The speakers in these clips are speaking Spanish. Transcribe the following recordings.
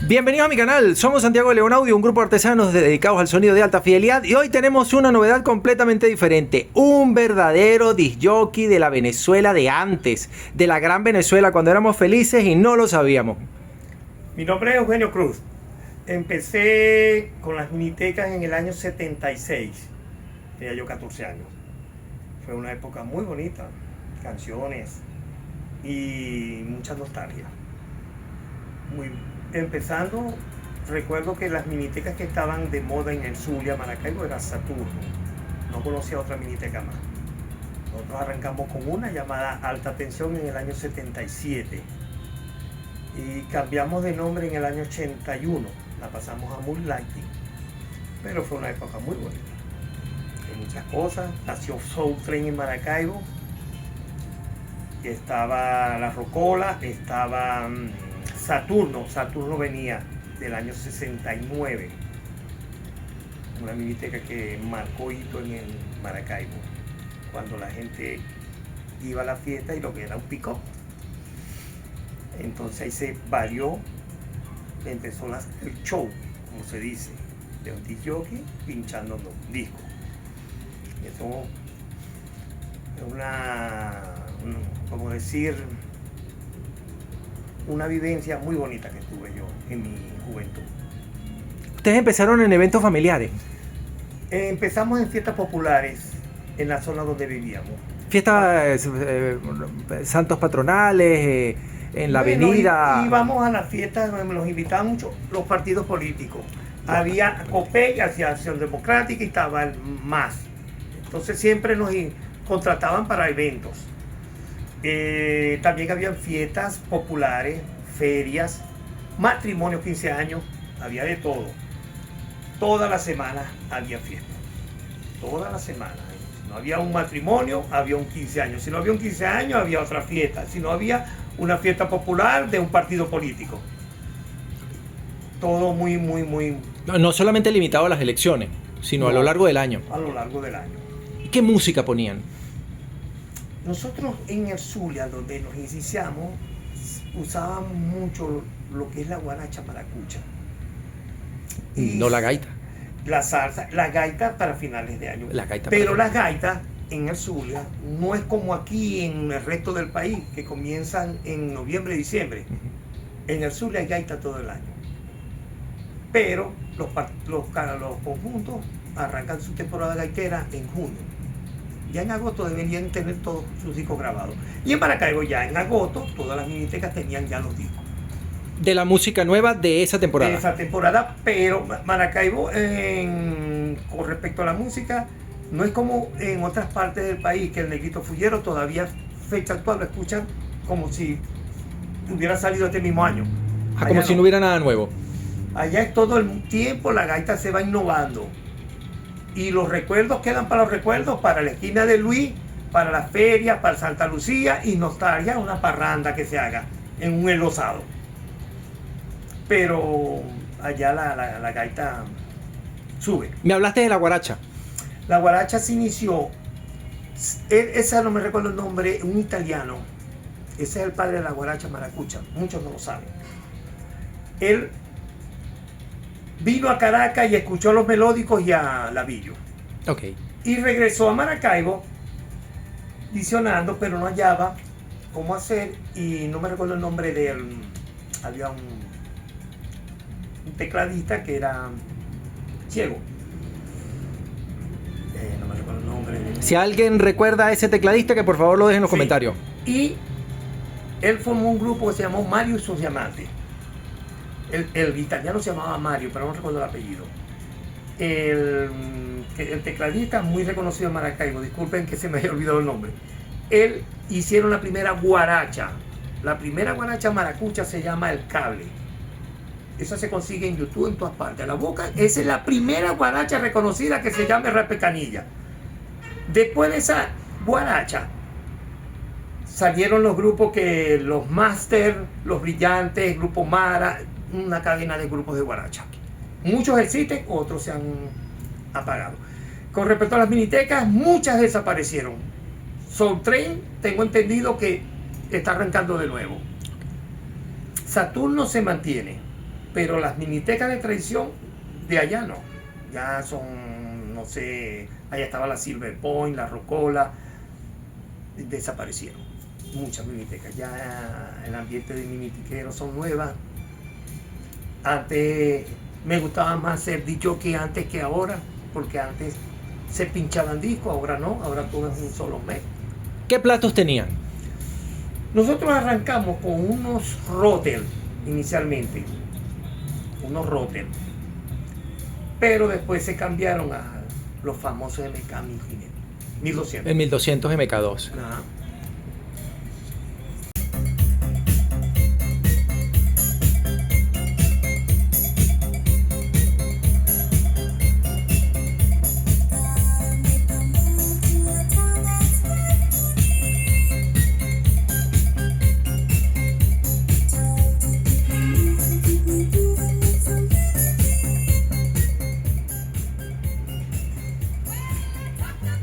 Bienvenidos a mi canal, somos Santiago de León Audio, un grupo de artesanos dedicados al sonido de alta fidelidad y hoy tenemos una novedad completamente diferente, un verdadero disc jockey de la Venezuela de antes, de la gran Venezuela cuando éramos felices y no lo sabíamos. Mi nombre es Eugenio Cruz. Empecé con las minitecas en el año 76, tenía yo 14 años. Fue una época muy bonita, canciones y mucha nostalgia. Empezando, recuerdo que las minitecas que estaban de moda en el Zulia, Maracaibo, era Saturno. No conocía otra miniteca más. Nosotros arrancamos con una llamada Alta Tensión en el año 77 y cambiamos de nombre en el año 81. La pasamos a Moonlighting, pero fue una época muy bonita. Hay muchas cosas. Nació Soul Train en Maracaibo, estaba La Rocola, estaba Saturno venía del año 69, una miniteca que marcó hito en el Maracaibo, cuando la gente iba a la fiesta y lo que era un pick-up. Entonces ahí se varió, empezó el show, como se dice, de un disc jockey pinchando discos. Eso es como decir, una vivencia muy bonita que tuve yo en mi juventud. Ustedes empezaron en eventos familiares. Empezamos en fiestas populares en la zona donde vivíamos. Fiestas, santos patronales, en la avenida. Íbamos a las fiestas donde nos invitaban mucho los partidos políticos. Había COPEI, Acción Democrática, y estaba el MAS. Entonces siempre nos contrataban para eventos. También habían fiestas populares, ferias, matrimonios, 15 años, había de todo. Toda la semana había fiesta. Toda la semana. Si no había un matrimonio, había un 15 años. Si no había un 15 años, había otra fiesta. Si no había una fiesta popular de un partido político. Todo muy. No solamente limitado a las elecciones, sino a lo largo del año. A lo largo del año. ¿Y qué música ponían? Nosotros en el Zulia, donde nos iniciamos, usábamos mucho lo que es la guaracha maracucha. Y no la gaita. La salsa, la gaita para finales de año. Pero las gaitas en el Zulia no es como aquí en el resto del país, que comienzan en noviembre, diciembre. En el Zulia hay gaita todo el año. Pero los conjuntos arrancan su temporada gaitera en junio. Ya en agosto deberían tener todos sus discos grabados. Y en Maracaibo ya en agosto todas las minitecas tenían ya los discos. De la música nueva de esa temporada. De esa temporada, pero Maracaibo con respecto a la música no es como en otras partes del país, que el Negrito Fullero todavía fecha actual lo escuchan como si hubiera salido este mismo año. Como si no hubiera nada nuevo. Allá es todo el tiempo, la gaita se va innovando. Y los recuerdos quedan para los recuerdos, para la esquina de Luis, para la feria, para Santa Lucía y nostalgia, una parranda que se haga en un enlosado. Pero allá la gaita sube. Me hablaste de la guaracha. La guaracha se inició, esa no me recuerdo el nombre, un italiano. Ese es el padre de la guaracha maracucha, muchos no lo saben. Él vino a Caracas y escuchó a los melódicos y a Lavillo. Okay. Y regresó a Maracaibo visionando, pero no hallaba cómo hacer y no me recuerdo el nombre de él. Había un tecladista que era ciego. No me recuerdo el nombre de él. Si alguien recuerda a ese tecladista, que por favor lo deje en los comentarios. Y él formó un grupo que se llamó Mario y sus Diamantes. El italiano se llamaba Mario, pero no recuerdo el apellido. El tecladista muy reconocido en Maracaibo, disculpen que se me haya olvidado el nombre. Él hicieron la primera guaracha. La primera guaracha maracucha se llama El Cable. Esa se consigue en YouTube en todas partes. La boca, esa es la primera guaracha reconocida que se llama Rapecanilla. Después de esa guaracha salieron los grupos que los Master, los Brillantes, Grupo Mara, una cadena de grupos de guaracha. Muchos existen, otros se han apagado. Con respecto a las minitecas, muchas desaparecieron. Soul Train, tengo entendido que está arrancando de nuevo. Saturno se mantiene. Pero las minitecas de tradición de allá no. Ya son, no sé, allá estaba la Silver Point, la Rocola, desaparecieron. Muchas minitecas. Ya el ambiente de minitiqueros son nuevas. Antes me gustaba más ser DJ antes que ahora, porque antes se pinchaban discos, ahora no, ahora todo es un solo mes. ¿Qué platos tenían? Nosotros arrancamos con unos Rotel inicialmente, unos Rotel, pero después se cambiaron a los famosos MK 1200. El 1200 MK2. Ajá.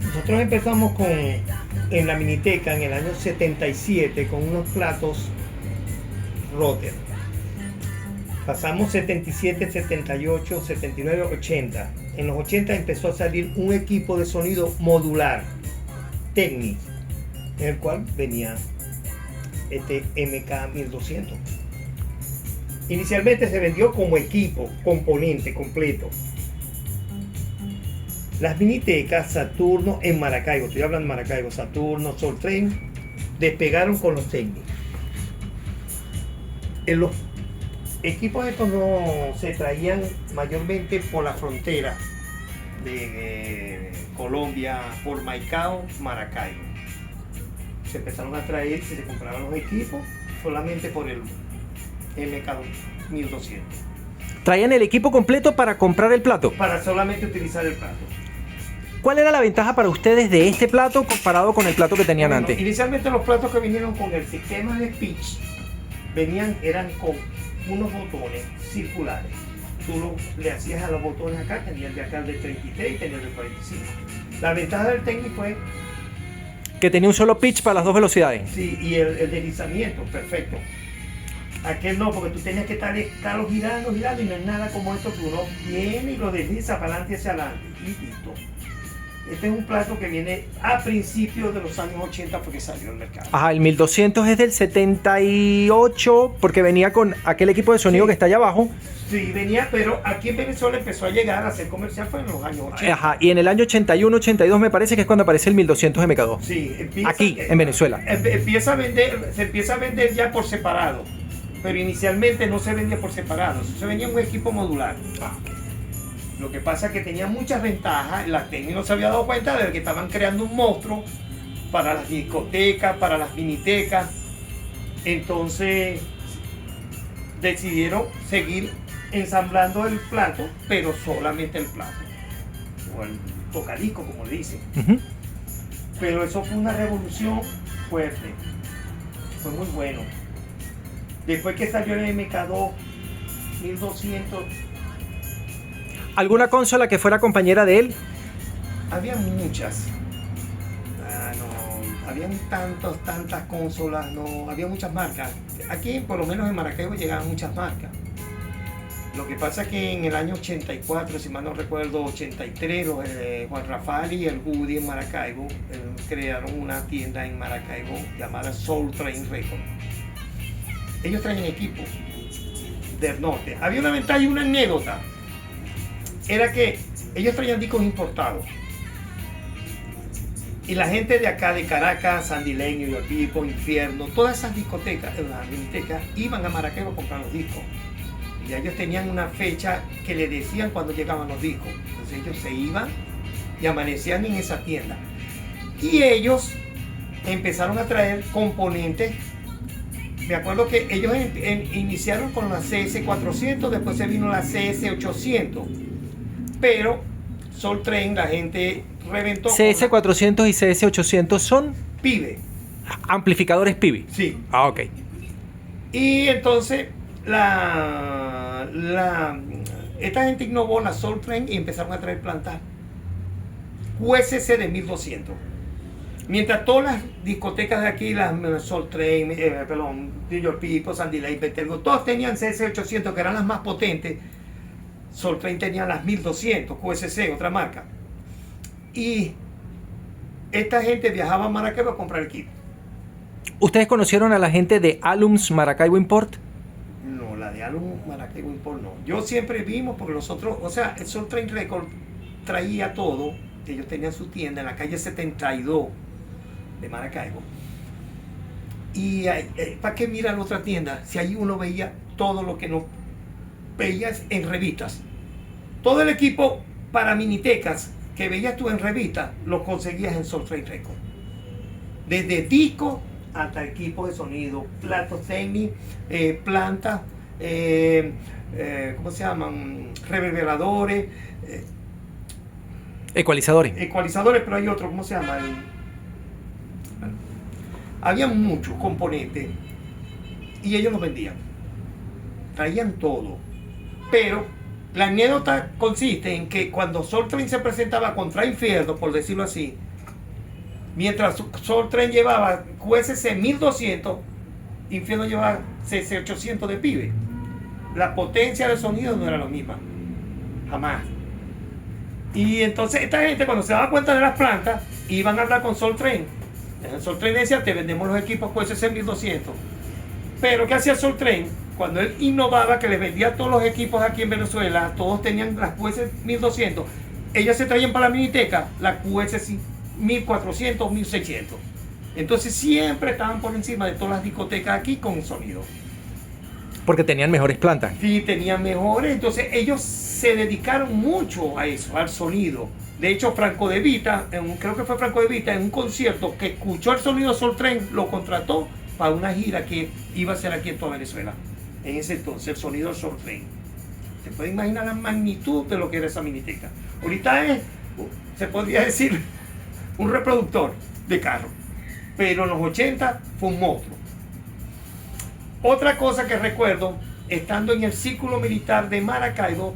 Nosotros empezamos en la Miniteca en el año 77 con unos platos Rotter. Pasamos 77, 78, 79, 80. En los 80 empezó a salir un equipo de sonido modular, Technics, en el cual venía este MK 1200. Inicialmente se vendió como equipo, componente completo. Las minitecas Saturno en Maracaibo, estoy hablando de Maracaibo, Saturno, Soul Train, despegaron con los técnicos. En los equipos estos no se traían mayormente por la frontera de Colombia, por Maicao, Maracaibo. Se empezaron a traer, se compraban los equipos solamente por el MK 1200. ¿Traían el equipo completo para comprar el plato? Para solamente utilizar el plato. ¿Cuál era la ventaja para ustedes de este plato comparado con el plato que tenían Bueno, antes? inicialmente los platos que vinieron con el sistema de pitch eran con unos botones circulares. Tú le hacías a los botones acá, tenías de acá el de 33 y tenías el de 45. La ventaja del técnico fue Que tenía un solo pitch para las dos velocidades. sí, y el deslizamiento, perfecto. Aquel no, porque tú tenías que estarlo girando y no es nada como esto que uno viene y lo desliza para adelante y hacia adelante. Y listo. Este es un plato que viene a principios de los años 80 porque salió al mercado. Ajá, el 1200 es del 78 porque venía con aquel equipo de sonido Sí. que está allá abajo. Sí, venía, pero aquí en Venezuela empezó a llegar a ser comercial fue en los años 80. Ajá, y en el año 81, 82 me parece que es cuando aparece el 1200 MK2. Sí, Aquí, en Venezuela. Se empieza a vender ya por separado, pero inicialmente no se vendía por separado, se vendía en un equipo modular. Lo que pasa es que tenía muchas ventajas, la técnica no se había dado cuenta de que estaban creando un monstruo para las discotecas, para las minitecas, entonces decidieron seguir ensamblando el plato, pero solamente el plato, o el tocadisco como le dicen. Ujú. Pero eso fue una revolución fuerte, fue muy bueno. Después que salió el MK2 1200, ¿Alguna consola que fuera compañera de él? había muchas. Habían tantas consolas, no, había muchas marcas. Aquí, por lo menos en Maracaibo, llegaban muchas marcas. Lo que pasa es que en el año 84, si mal no recuerdo, 83, Juan Rafael y el Woody en Maracaibo crearon una tienda en Maracaibo llamada Soul Train Records. Ellos traen equipo del norte. Había una ventaja y una anécdota. Era que ellos traían discos importados. Y la gente de acá, de Caracas, Sandileño, Yopipo, Infierno, todas esas discotecas, las minitecas, iban a Maracaibo a comprar los discos. Y ellos tenían una fecha que le decían cuando llegaban los discos. Entonces ellos se iban y amanecían en esa tienda. Y ellos empezaron a traer componentes. Me acuerdo que ellos iniciaron con la CS400, después se vino la CS800. Pero Soul Train, la gente reventó. CS400 y CS800 son Pibe. amplificadores PIBI. Sí. Ah, ok. Y entonces esta gente innovó la Soul Train y empezaron a traer plantas USC de 1200. Mientras todas las discotecas de aquí, las Soul Train, New York People, Sandy Lake, Betelgeuse, todos tenían CC800, que eran las más potentes. Soul Train tenía las 1200, QSC, otra marca. Y esta gente viajaba a Maracaibo a comprar equipo. ¿Ustedes conocieron a la gente de Alums Maracaibo Import? No, la de Alums Maracaibo Import no. Yo siempre vimos, porque nosotros, o sea, el Soul Train Record traía todo. Ellos tenían su tienda en la calle 72 de Maracaibo. Y ¿para qué mirar otra tienda? Si ahí uno veía todo lo que no veías en revistas. Todo el equipo para minitecas que veías tú en revistas, lo conseguías en Soul Train Record. Desde disco hasta equipo de sonido, platos técnicos, plantas, ¿cómo se llaman? Reverberadores. Ecualizadores. Ecualizadores, pero hay otro, ¿cómo se llama? Bueno, había muchos componentes y ellos los vendían. Traían todo. Pero la anécdota consiste en que cuando Soul Train se presentaba contra Infierno, por decirlo así, mientras Soul Train llevaba QSC 1200, Infierno llevaba CC 800 de pibe. La potencia del sonido no era la misma. Jamás. Y entonces esta gente, cuando se daba cuenta de las plantas, iban a hablar con Soul Train. El Soul Train decía, te vendemos los equipos QSC 1200. Pero ¿qué hacía Soul Train? Cuando él innovaba, que les vendía todos los equipos aquí en Venezuela, todos tenían las QS 1200, ellos se traían para la miniteca la QS 1400, 1600. Entonces siempre estaban por encima de todas las discotecas aquí con sonido. Porque tenían mejores plantas. Sí, tenían mejores. Entonces ellos se dedicaron mucho a eso, al sonido. De hecho, Franco De Vita, creo que fue Franco De Vita, en un concierto que escuchó el sonido Soul Train, lo contrató para una gira que iba a hacer aquí en toda Venezuela. En ese entonces, el sonido Soul Train. Se puede imaginar la magnitud de lo que era esa miniteca. Ahorita es, se podría decir, un reproductor de carro. Pero en los 80 fue un monstruo. Otra cosa que recuerdo, estando en el círculo militar de Maracaibo,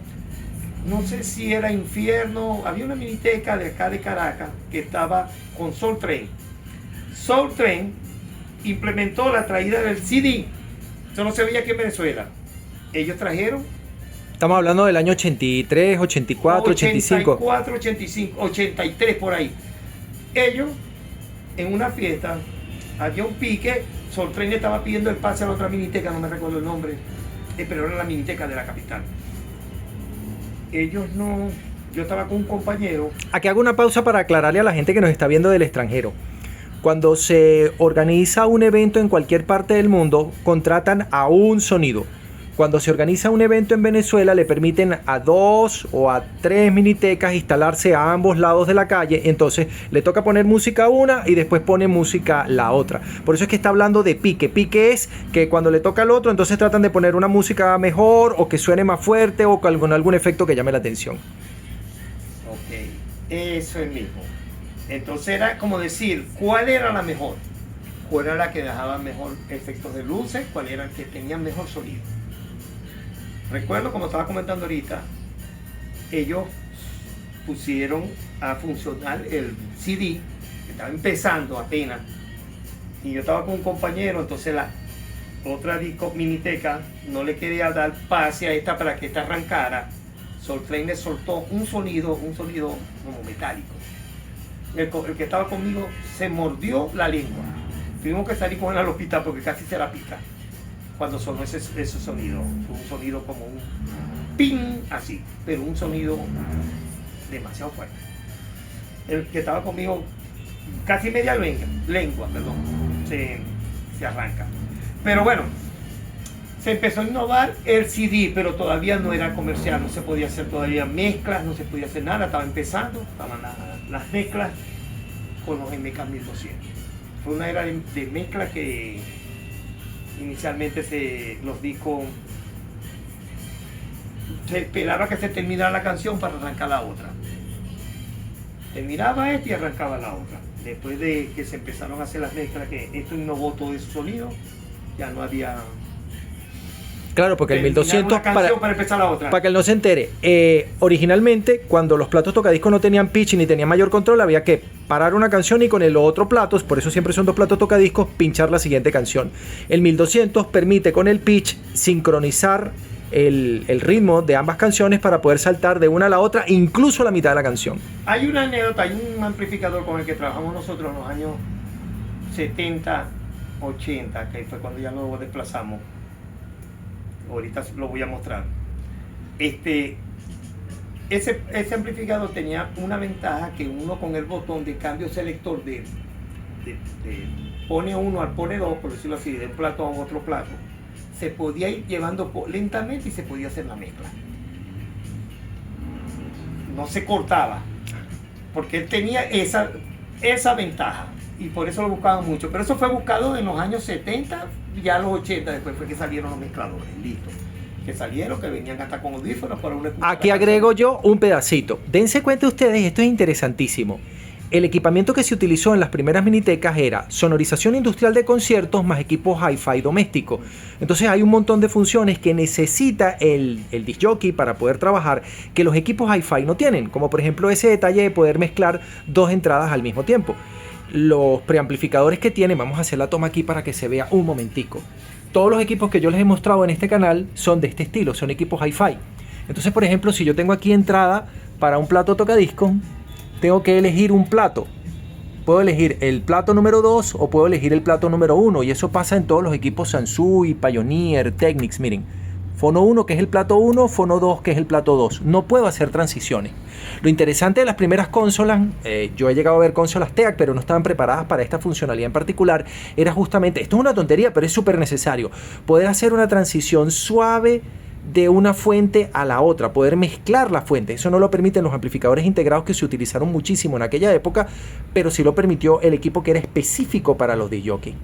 no sé si era Infierno, había una miniteca de acá de Caracas que estaba con Soul Train. Soul Train implementó la traída del CD. Eso no se veía aquí en Venezuela. Ellos trajeron. Estamos hablando del año 83, 84, 85. 84, 85, 83 por ahí. Ellos, en una fiesta, había un pique. Soul Train estaba pidiendo el pase a la otra miniteca, no me recuerdo el nombre, pero era la miniteca de la capital. Ellos no. Yo estaba con un compañero. Aquí hago una pausa para aclararle a la gente que nos está viendo del extranjero. Cuando se organiza un evento en cualquier parte del mundo, contratan a un sonido. Cuando se organiza un evento en Venezuela, le permiten a 2 o a 3 minitecas instalarse a ambos lados de la calle. Entonces le toca poner música a una y después pone música la otra. Por eso es que está hablando de pique. Pique es que cuando le toca al otro, entonces tratan de poner una música mejor o que suene más fuerte o con algún efecto que llame la atención. Ok, eso es mismo. Entonces era como decir, ¿cuál era la mejor? ¿Cuál era la que dejaba mejor efectos de luces? ¿Cuál era el que tenía mejor sonido? Recuerdo, como estaba comentando ahorita, ellos pusieron a funcionar el CD, que estaba empezando apenas, y yo estaba con un compañero, entonces la otra disco miniteca no le quería dar pase a esta para que esta arrancara. Soul Train le soltó un sonido como metálico. El que estaba conmigo se mordió la lengua. Tuvimos que salir con él al hospital porque casi se la pica cuando sonó ese sonido. Fue un sonido como un ping, así, pero un sonido demasiado fuerte. El que estaba conmigo, casi media lengua, se arranca. Pero bueno, se empezó a innovar el CD, pero todavía no era comercial, no se podía hacer todavía mezclas, no se podía hacer nada, estaba empezando, estaban las mezclas con los MK 1200. Fue una era de mezcla que inicialmente los discos se esperaba que se terminara la canción para arrancar la otra. Terminaba y arrancaba la otra. Después de que se empezaron a hacer las mezclas, que esto innovó todo ese sonido, ya no había. Claro, porque el terminar 1200 una canción para empezar la otra. Para que él no se entere, originalmente cuando los platos tocadiscos no tenían pitch ni tenían mayor control, había que parar una canción y con el otro plato, por eso siempre son dos platos tocadiscos, pinchar la siguiente canción. El 1200 permite con el pitch sincronizar el ritmo de ambas canciones para poder saltar de una a la otra, incluso a la mitad de la canción. Hay una anécdota, hay un amplificador con el que trabajamos nosotros en los años 70, 80, que fue cuando ya nos desplazamos. Ahorita lo voy a mostrar. Ese amplificador tenía una ventaja, que uno con el botón de cambio selector de pone 1 al pone 2, por decirlo así, de un plato a otro plato, se podía ir llevando lentamente y se podía hacer la mezcla. No se cortaba, porque él tenía esa ventaja y por eso lo buscaban mucho. Pero eso fue buscado en los años 70, ya los 80, después fue que salieron los mezcladores, listo. Que salieron, que venían hasta con audífonos para uno escuchar. Aquí agrego yo un pedacito. Dense cuenta ustedes, esto es interesantísimo. El equipamiento que se utilizó en las primeras minitecas era sonorización industrial de conciertos más equipos hi-fi doméstico. Entonces hay un montón de funciones que necesita el disc jockey para poder trabajar que los equipos hi-fi no tienen, como por ejemplo ese detalle de poder mezclar dos entradas al mismo tiempo. Los preamplificadores que tienen, vamos a hacer la toma aquí para que se vea un momentico. Todos los equipos que yo les he mostrado en este canal son de este estilo, son equipos hi-fi. Entonces, por ejemplo, si yo tengo aquí entrada para un plato tocadiscos, tengo que elegir un plato. Puedo elegir el plato número 2 o puedo elegir el plato número 1. Y eso pasa en todos los equipos Sansui, Pioneer, Technics. Miren, fono 1 que es el plato 1, fono 2 que es el plato 2. No puedo hacer transiciones. Lo interesante de las primeras consolas, yo he llegado a ver consolas TEAC, pero no estaban preparadas para esta funcionalidad en particular, era justamente, esto es una tontería, pero es súper necesario, poder hacer una transición suave de una fuente a la otra, poder mezclar la fuente. Eso no lo permiten los amplificadores integrados que se utilizaron muchísimo en aquella época, pero sí lo permitió el equipo que era específico para los disc jockey.